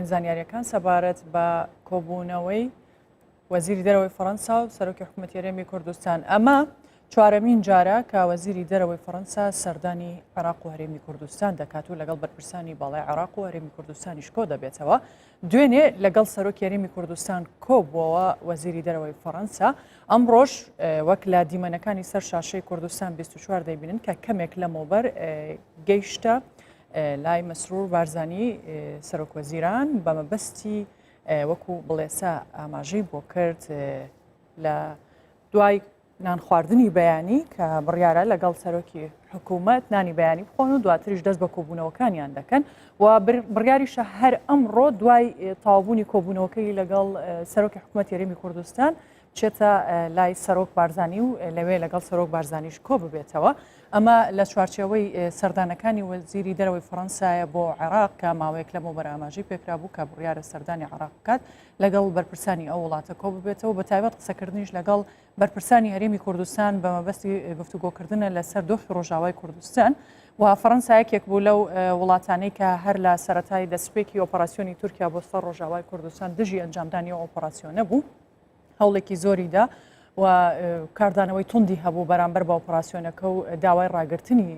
زانیاریەکان سەبارەت بە کۆبوونەوەی وەزیری دەرەوەی فەڕەنسا و سەرۆکی حکوومەتی هەرێمی کوردستان. ئەمە چوارەمین جارە کە وەزیری دەرەوەی فەڕەنسا سەردانی عێراق و هەرێمی کوردستان دەکات و لەگەڵ بەرپرسانی باڵای عێراق و هەرێمی کوردستانیش کۆ دەبێتەوە. دوێنێ لەگەڵ سەرۆکی هەرێمی کوردستان کۆبووەوە وەزیری دەرەوەی فەڕەنسا. ئەمڕۆژ وەک لە دیمەنەکانی سەر شاشەی کوردستان 24 دەیبینن کە کەمێک لەمەوبەر گەیشتە لای مەسرور بارزانی سەرۆکوەزیران بە مەبەستی وەکو بڵێسا ئاماژەی بۆ کرد لە دوای نان خواردنی بەیانی کە بڕیارە لەگەڵ سەرۆکی حکوومەت نانی بەیانی بخۆن و دواتریش دەست بە کۆبوونەوەکانیان دەکەن و بڕیاریشە هەر ئەمڕۆ دوای تاوابوونی کۆبوونەوەکەی لەگەڵ سەرۆکی حکوومەتی هەرێمی کوردستان بچێتە لای سەرۆک بارزانی و لەوێ لەگەڵ سەرۆک بارزانیش کۆ ببێتەوە. ئەمە لە چوارچێوەی سەردانەکانی وەزیری دەرەوەی فەڕەنسایە بۆ عێراق کە ماوەیەک لەمەوبەر ئاماژەی پێکرا بوو کە بڕیارە سەردانی عێراق بکات لەگەڵ بەرپرسانی ئەو وڵاتە کۆ ببێتەوە بە تایبەت قسەکردنیش لەگەڵ بەرپرسانی هەرێمی کوردستان بە مەبەستی گفتوگۆکردنە لەسەر دۆخی ڕۆژاوای کوردستان و فەڕەنسا یەکێک بوو لەو وڵاتانەی کە هەر لە سەرەتای دەستپێکی ئۆپەراسیۆنی تورکیا بۆ سەر ڕۆژاوای کوردستان دژی ئەنجامدانی ئەو ئۆپەراسیۆنە بوو هەوڵێکی زۆریدا و کاردانەوەی توندی هەبوو بەرامبەر بە ئۆپەراسیۆنەکە و داوای ڕاگررتنی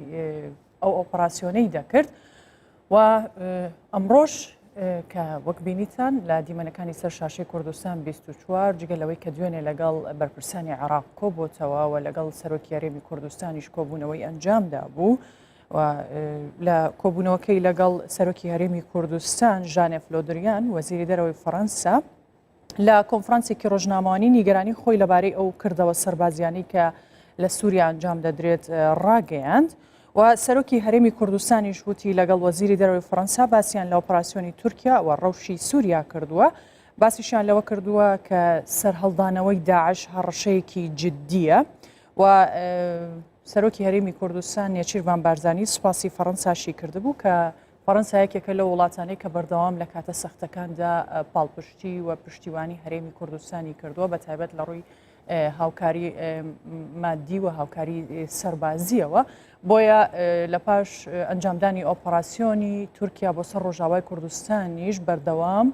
ئەو ئۆپەراسیۆنەی دەکرد و ئەمڕۆژ کە وەک بینیتان لە دیمەنەکانی سەر شاشەی کوردستان 24 جگەلەوەی کە دوێنێ لەگەڵ بەرپرسانی عێراق کۆبووتەوە و لەگەڵ سەرۆکی هەرێمی کوردستانیش کۆبوونەوەی ئەنجامدا بوو و لە کۆبوونەوەکەی لەگەڵ سەرۆکی هەرێمی کوردستان ژانێ فلۆدریان وەزیری دەرەوەی فەڕەنسا لە کۆنفرانسێکی ڕۆژنامەوانی نیگەرانی خۆی لەبارەی ئەو کردەوە سەربازیانی کە لە سووریا ئەنجام دەدرێت ڕاگەیاند و سەرۆکی هەرێمی کوردستانیش وتی لەگەڵ وەزیری دەرەوەی فەڕەنسا باسییان لە ئۆپەراسیۆنی تورکیا و ڕەوشی سووریا کردووە باسیشان لەوە کردووە کە سەرهەڵدانەوەی داعش هەڕەشەیەکی جددیە و سەرۆکی هەرێمی کوردستان نێچیروان بارزانی سوپاسی فەڕەنساشی کردبوو کە فەڕەنسا یەکێکە لە وڵاتانەی کە بەردەوام لە کاتە سەختەکاندا پاڵپشتی و پشتیوانی هەرێمی کوردستانی کردووە بە تایبەت لە ڕووی هاوکاری مادی و هاوکاری سەربازیەوە بۆیە لە پاش ئەنجامدانی ئۆپەراسیۆنی تورکیا بۆ سەر ڕۆژاوای کوردستانیش بەردەوام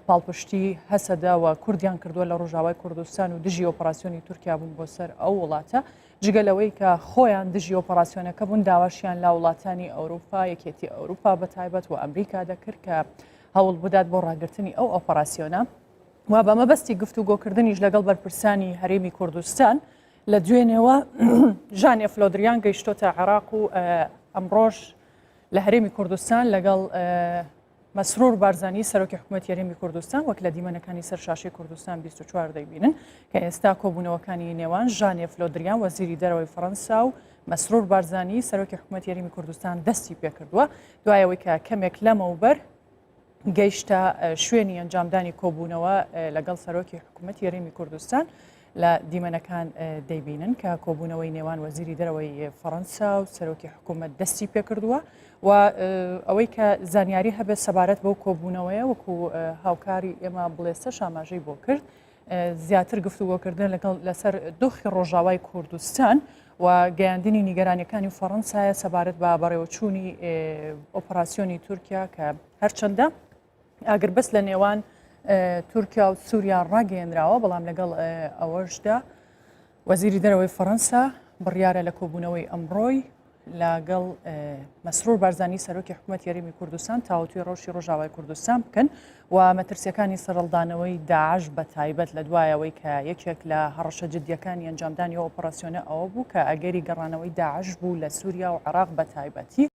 پاڵپشتی هەسەدا و کوردیان کردووە لە ڕۆژاوای کوردستان و دژی ئۆپەراسیۆنی تورکیا بوون بۆ سەر ئەو وڵاتە جگەلەوەی کە خۆیان دژی ئۆپەراسیۆنەکە بوون داواشیان لا وڵاتانی ئەوروپا یەکێتی ئەوروپا بە تایبەت و ئەمریکا دەکرد کە هەوڵ بدات بۆ ڕاگررتنی ئەو ئۆپەراسیۆنە و بە مەبەستی گفتوگۆکردنیش لەگەڵ بەرپرسانی هەرێمی کوردستان لە دوێنێەوە ژانێ فلۆدریان گەیشتۆتە عێراق و ئەمڕۆژ لە هەرێمی کوردستان لەگەڵ مەسرور بارزانی سەرۆکی حکوومەتی هەرێمی کوردستان وەک لە دیمەنەکانی سەر شاشەی کوردستان 24 دەیبینن کە ئێستا کۆبوونەوەکانی نێوان ژانێ فلۆدریان وەزیری دەرەوەی فەڕەنسا و مەسرور بارزانی سەرۆکی حکوومەتی هەرێمی کوردستان دەستی پێکردووە دوایەوەی کە کەمێک لەمەوبەر گەیشتە شوێنی ئەنجامدانی کۆبوونەوە لەگەڵ سەرۆکی حکوومەتی هەرێمی کوردستان لە دیمەنەکان دەیبینن کە کۆبوونەوەی نێوان وەزیری دەرەوەی فەڕەنسا و سەرۆکی حکوومەت دەستی پێکردووە و ئەوەی کە زانیاری هەبێت سەبارەت بەو کۆبوونەوەیە وەکو هاوکاری ئێمە بڵێسە شاماژەی بۆ کرد زیاتر گفتوگۆکردن لەسەر دۆخی ڕۆژاوای کوردستان و گەیاندنی نیگەرانیەکانی فەڕەنسایە سەبارەت بە بەڕێوەچوونی ئۆپەراسیۆنی تورکیا کە هەرچەندە ئاگربەست لە نێوان تورکیا و سووریا ڕاگەیەنراوە بەڵام لەگەڵ ئەوەشدا وەزیری دەرەوەی فەڕەنسا بڕیارە لە کۆبوونەوەی ئەمڕۆی لەگەڵ مەسرور بارزانی سەرۆکی حکوومەتی هەرێمی کوردستان تاوەتوی ڕۆژی ڕۆژاوای کوردستان بکەن و مەترسیەکانی سەرهەڵدانەوەی داعش بە تایبەت لە دوایەوەی کە یەکێک لە هەڕەشە جددیەکانی ئەنجامدانی ئۆپەراسیۆنە ئەوە بوو کە ئەگەری گەڕانەوەی داعش بوو لە سووریا و عێراق بە تایبەتی